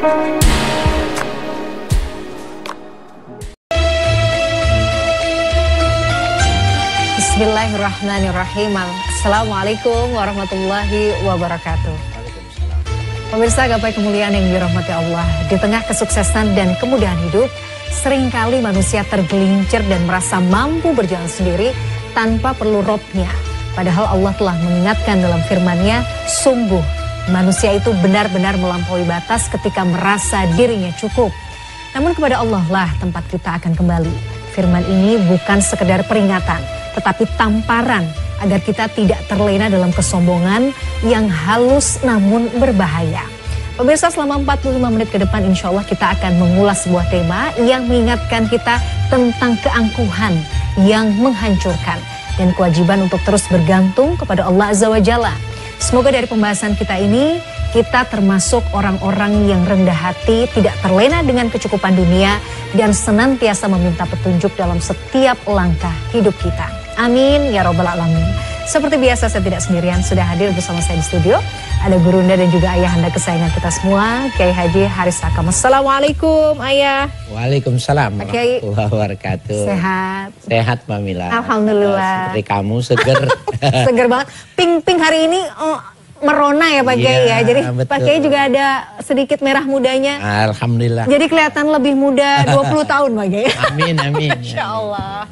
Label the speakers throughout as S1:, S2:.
S1: Bismillahirrahmanirrahim. Assalamualaikum warahmatullahi wabarakatuh. Pemirsa gapai kemuliaan yang dirahmati Allah, di tengah kesuksesan dan kemudahan hidup, seringkali manusia tergelincir dan merasa mampu berjalan sendiri tanpa perlu Robnya. Padahal Allah telah mengingatkan dalam firman-Nya, sungguh manusia itu benar-benar melampaui batas ketika merasa dirinya cukup. Namun kepada Allah lah tempat kita akan kembali. Firman ini bukan sekedar peringatan, tetapi tamparan agar kita tidak terlena dalam kesombongan yang halus namun berbahaya. Pemirsa, selama 45 menit ke depan insya Allah kita akan mengulas sebuah tema yang mengingatkan kita tentang keangkuhan yang menghancurkan dan kewajiban untuk terus bergantung kepada Allah Azza wa Jalla. Semoga dari pembahasan kita ini, kita termasuk orang-orang yang rendah hati, tidak terlena dengan kecukupan dunia, dan senantiasa meminta petunjuk dalam setiap langkah hidup kita. Amin ya robbal alamin. Seperti biasa saya tidak sendirian, sudah hadir bersama saya di studio. Ada gurunda dan juga ayahanda kesayangan kita semua, Kiai Haji Haris Akam. Assalamualaikum Ayah.
S2: Waalaikumsalam
S1: Kiai.
S2: warahmatullahi wabarakatuh.
S1: Sehat?
S2: Sehat Mbak Mila.
S1: Alhamdulillah.
S2: Seperti kamu seger.
S1: Seger banget. Pink hari ini merona ya Pak Kiai ya. Jadi betul. Pak Kiai juga ada sedikit merah mudanya.
S2: Alhamdulillah.
S1: Jadi kelihatan lebih muda 20 tahun Pak Kiai.
S2: Amin amin.
S1: Masya Allah.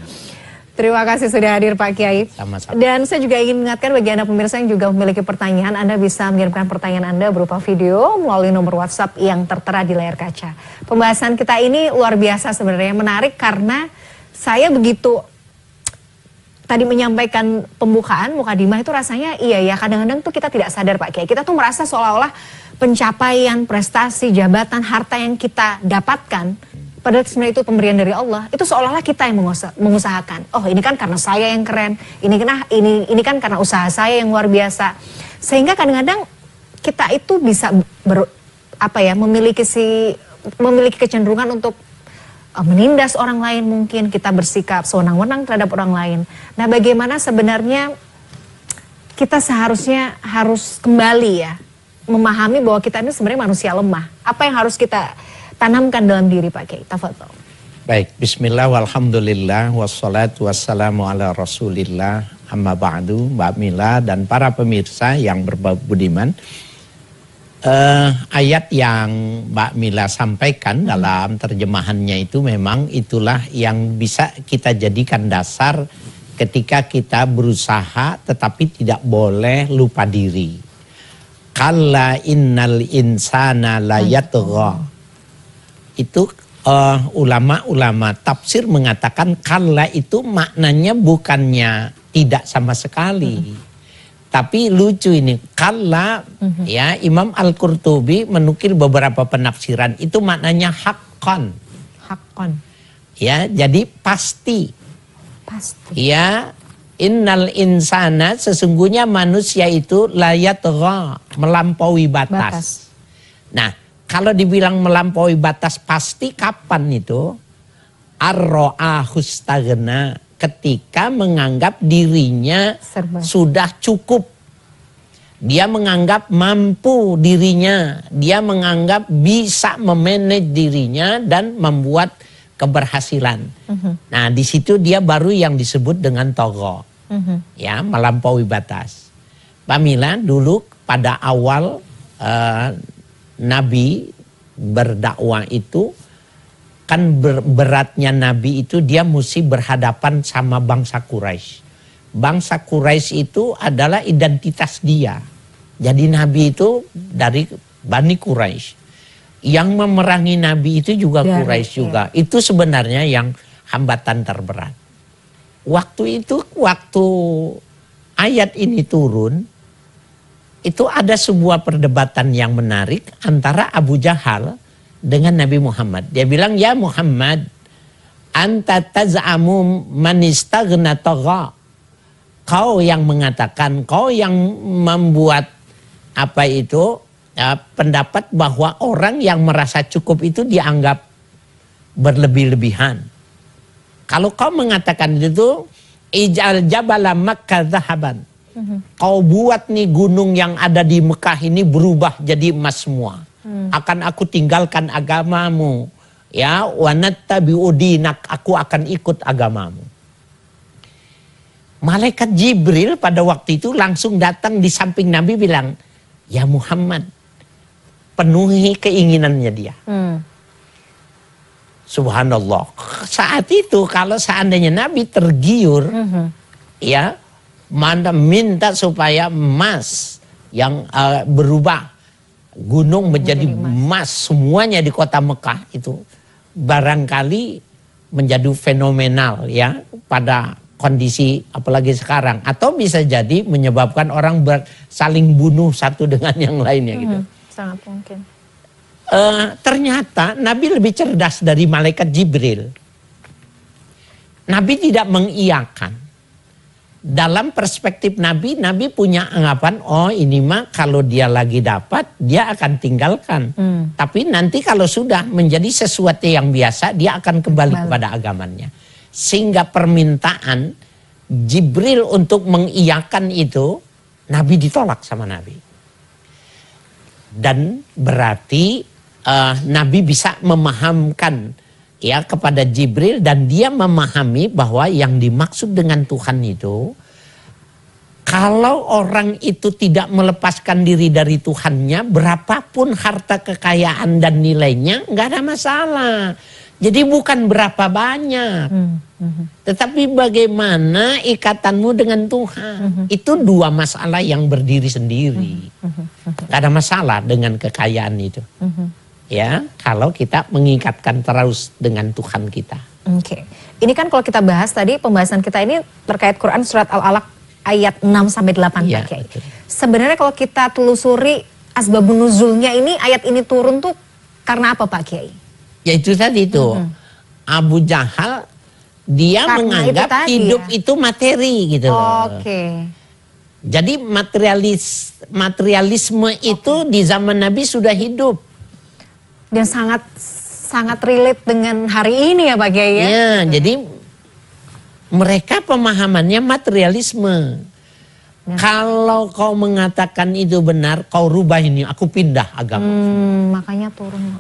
S1: Terima kasih sudah hadir Pak Kiai.
S2: Sama-sama.
S1: Dan saya juga ingin mengingatkan bagi Anda pemirsa yang juga memiliki pertanyaan, Anda bisa mengirimkan pertanyaan Anda berupa video melalui nomor WhatsApp yang tertera di layar kaca. Pembahasan kita ini luar biasa sebenarnya, menarik karena saya begitu tadi menyampaikan pembukaan mukadimah itu rasanya iya ya, kadang-kadang tuh kita tidak sadar Pak Kiai. Kita tuh merasa seolah-olah pencapaian, prestasi, jabatan, harta yang kita dapatkan, padahal sebenarnya itu pemberian dari Allah, itu seolah-olah kita yang mengusahakan. Oh ini kan karena saya yang keren, ini kan karena usaha saya yang luar biasa. Sehingga kadang-kadang kita itu bisa memiliki kecenderungan untuk menindas orang lain, mungkin kita bersikap sewenang-wenang terhadap orang lain. Nah bagaimana sebenarnya kita seharusnya harus kembali ya, memahami bahwa kita ini sebenarnya manusia lemah. Apa yang harus kita tanamkan dalam diri Pak Kiai? Tafadhol.
S2: Baik, bismillah walhamdulillah wassalatu wassalamu ala rasulillah amma ba'du, Mbak Mila dan para pemirsa yang berbudiman. Ayat yang Mbak Mila sampaikan dalam terjemahannya itu memang itulah yang bisa kita jadikan dasar ketika kita berusaha tetapi tidak boleh lupa diri. Kalla innal insana layatgha. Itu ulama-ulama tafsir mengatakan kalla itu maknanya bukannya tidak sama sekali. Tapi lucu ini, kalla ya Imam Al-Qurtubi menukil beberapa penafsiran itu maknanya haqqan.
S1: Haqqan.
S2: Ya, jadi pasti.
S1: Pasti.
S2: Ya, innal insana sesungguhnya manusia itu layatgha, melampaui batas. Nah, kalau dibilang melampaui batas pasti kapan itu? Ar-ra'ahustagna, ketika menganggap dirinya sudah cukup. Dia menganggap mampu dirinya, dia menganggap bisa memanage dirinya dan membuat keberhasilan. Nah, di situ dia baru yang disebut dengan tagha. Ya, melampaui batas. Pak Mila, dulu pada awal Nabi berdakwah itu kan beratnya Nabi itu dia mesti berhadapan sama bangsa Quraisy. Bangsa Quraisy itu adalah identitas dia. Jadi Nabi itu dari Bani Quraisy. Yang memerangi Nabi itu juga Quraisy juga. Itu sebenarnya yang hambatan terberat. Waktu itu, waktu ayat ini turun, itu ada sebuah perdebatan yang menarik antara Abu Jahal dengan Nabi Muhammad. Dia bilang, ya Muhammad, anta taz'amu man istaghna tagha. Kau yang mengatakan, kau yang membuat pendapat bahwa orang yang merasa cukup itu dianggap berlebih-lebihan. Kalau kau mengatakan itu, ij'al jabala Makkah zahaban. Kau buat nih gunung yang ada di Mekah ini berubah jadi emas semua. Akan aku tinggalkan agamamu. Ya, wa nattabi'u dinak, aku akan ikut agamamu. Malaikat Jibril pada waktu itu langsung datang di samping Nabi bilang, ya Muhammad, penuhi keinginannya dia. Subhanallah. Saat itu kalau seandainya Nabi tergiur, ya, minta supaya emas yang berubah gunung menjadi emas semuanya di kota Mekah itu barangkali menjadi fenomenal ya pada kondisi apalagi sekarang, atau bisa jadi menyebabkan orang saling bunuh satu dengan yang lainnya gitu.
S1: Sangat mungkin.
S2: Ternyata Nabi lebih cerdas dari malaikat Jibril. Nabi tidak mengiyakan. Dalam perspektif Nabi, Nabi punya anggapan, oh ini mah kalau dia lagi dapat, dia akan tinggalkan. Tapi nanti kalau sudah menjadi sesuatu yang biasa, dia akan kembali kepada agamanya. Sehingga permintaan Jibril untuk mengiyakan itu, Nabi ditolak sama Nabi. Dan berarti Nabi bisa memahamkan ya kepada Jibril, dan dia memahami bahwa yang dimaksud dengan Tuhan itu, kalau orang itu tidak melepaskan diri dari Tuhannya, berapapun harta kekayaan dan nilainya nggak ada masalah. Jadi bukan berapa banyak, tetapi bagaimana ikatanmu dengan Tuhan. Itu dua masalah yang berdiri sendiri. Nggak ada masalah dengan kekayaan itu. Ya, kalau kita mengikatkan terus dengan Tuhan kita.
S1: Oke. Ini kan kalau kita bahas tadi, pembahasan kita ini terkait Quran surat Al-Alaq ayat 6-8
S2: Ya,
S1: Pak Kiai. Sebenarnya kalau kita telusuri asbabun nuzulnya ini, ayat ini turun tuh karena apa Pak Kiai?
S2: Ya itu tadi itu. Abu Jahal dia karena menganggap hidup ya? Itu materi gitu loh.
S1: Oke.
S2: Jadi materialisme itu di zaman Nabi sudah hidup.
S1: Dan sangat relate dengan hari ini ya Pak Kiai ya?
S2: Ya, jadi mereka pemahamannya materialisme. Kalau kau mengatakan itu benar, kau rubah ini, aku pindah agama.
S1: Makanya turun.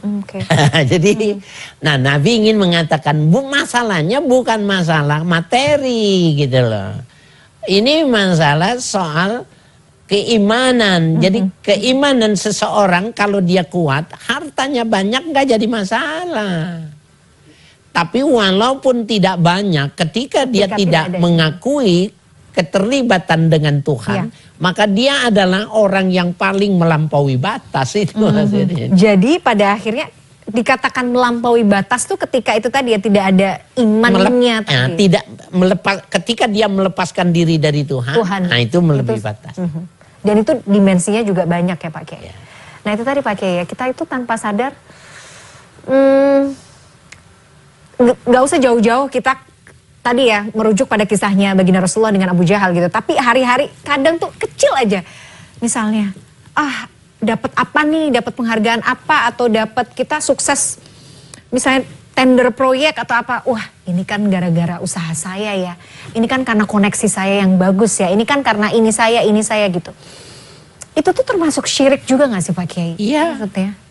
S2: Jadi, nah Nabi ingin mengatakan, masalahnya bukan masalah materi gitu loh. Ini masalah soal keimanan. Jadi keimanan seseorang kalau dia kuat, hartanya banyak nggak jadi masalah. Tapi walaupun tidak banyak, ketika dia tidak mengakui keterlibatan dengan Tuhan, maka dia adalah orang yang paling melampaui batas itu.
S1: Jadi pada akhirnya dikatakan melampaui batas tuh ketika itu tadi ya tidak ada imannya.
S2: Tidak ketika dia melepaskan diri dari Tuhan. Nah itu melebihi batas.
S1: Dan itu dimensinya juga banyak ya Pak Kiai. Nah itu tadi Pak Kiai ya, kita itu tanpa sadar nggak usah jauh-jauh kita tadi ya merujuk pada kisahnya baginda Rasulullah dengan Abu Jahal gitu. Tapi hari-hari kadang tuh kecil aja. Misalnya, dapat apa nih, dapat penghargaan apa, atau dapat kita sukses misalnya tender proyek atau apa. Wah ini kan gara-gara usaha saya ya. Ini kan karena koneksi saya yang bagus ya. Ini kan karena ini saya gitu. Itu tuh termasuk syirik juga gak sih Pak Kiai?
S2: Iya,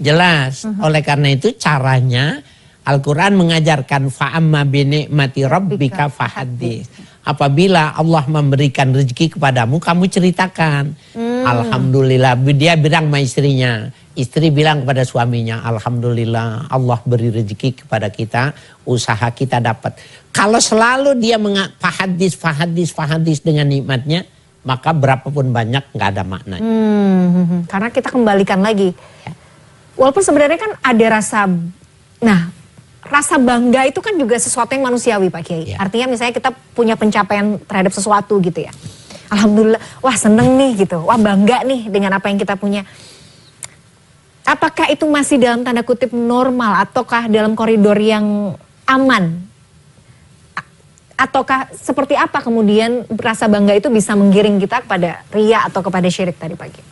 S2: jelas. Oleh karena itu caranya Al-Quran mengajarkan fa'amma binikmati rabbika fahaddits. Apabila Allah memberikan rezeki kepadamu, kamu ceritakan. Alhamdulillah. Dia bilang sama istrinya. Istri bilang kepada suaminya, alhamdulillah Allah beri rezeki kepada kita, usaha kita dapat. Kalau selalu dia fahadis dengan nikmatnya, maka berapapun banyak nggak ada maknanya.
S1: Karena kita kembalikan lagi. Walaupun sebenarnya kan ada rasa bangga itu kan juga sesuatu yang manusiawi Pak Kiai. Artinya misalnya kita punya pencapaian terhadap sesuatu gitu ya. Alhamdulillah, wah seneng nih gitu, wah bangga nih dengan apa yang kita punya. Apakah itu masih dalam tanda kutip normal ataukah dalam koridor yang aman? Ataukah seperti apa kemudian rasa bangga itu bisa menggiring kita kepada riya atau kepada syirik tadi pagi?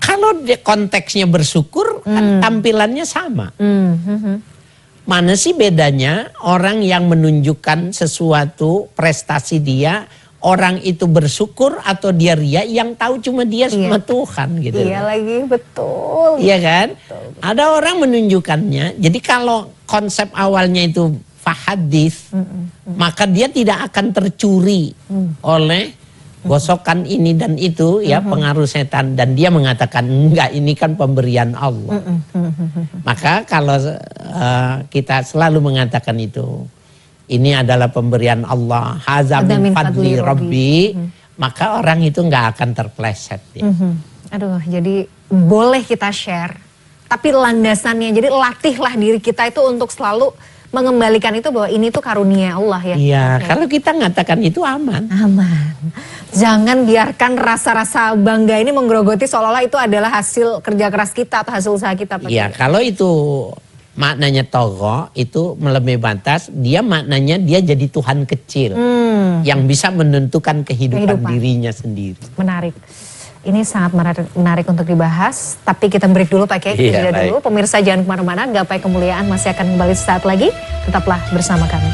S2: Kalau konteksnya bersyukur, kan tampilannya sama. Mana sih bedanya orang yang menunjukkan sesuatu prestasi dia, orang itu bersyukur atau dia ria, yang tahu cuma dia sama Tuhan gitu.
S1: Iya lagi, betul.
S2: Iya kan?
S1: Betul.
S2: Ada orang menunjukkannya. Jadi kalau konsep awalnya itu fahadis, maka dia tidak akan tercuri oleh gosokan ini dan itu ya, pengaruh setan, dan dia mengatakan enggak, ini kan pemberian Allah. Maka kalau kita selalu mengatakan itu, ini adalah pemberian Allah, hadza min fadli rabbi, maka orang itu enggak akan terpleset ya.
S1: Aduh, jadi boleh kita share, tapi landasannya, jadi latihlah diri kita itu untuk selalu mengembalikan itu bahwa ini tuh karunia Allah ya.
S2: Iya, kalau kita mengatakan itu aman.
S1: Aman. Jangan biarkan rasa-rasa bangga ini menggerogoti seolah-olah itu adalah hasil kerja keras kita atau hasil usaha kita.
S2: Iya, kalau itu maknanya togo, itu melebihi batas, dia maknanya dia jadi Tuhan kecil yang bisa menentukan kehidupan dirinya sendiri.
S1: Menarik. Ini sangat menarik untuk dibahas, tapi kita break dulu Pak Kiai, kita jeda dulu. Pemirsa jangan kemana-mana, Gapai Kemuliaan masih akan kembali sesaat lagi, tetaplah bersama kami.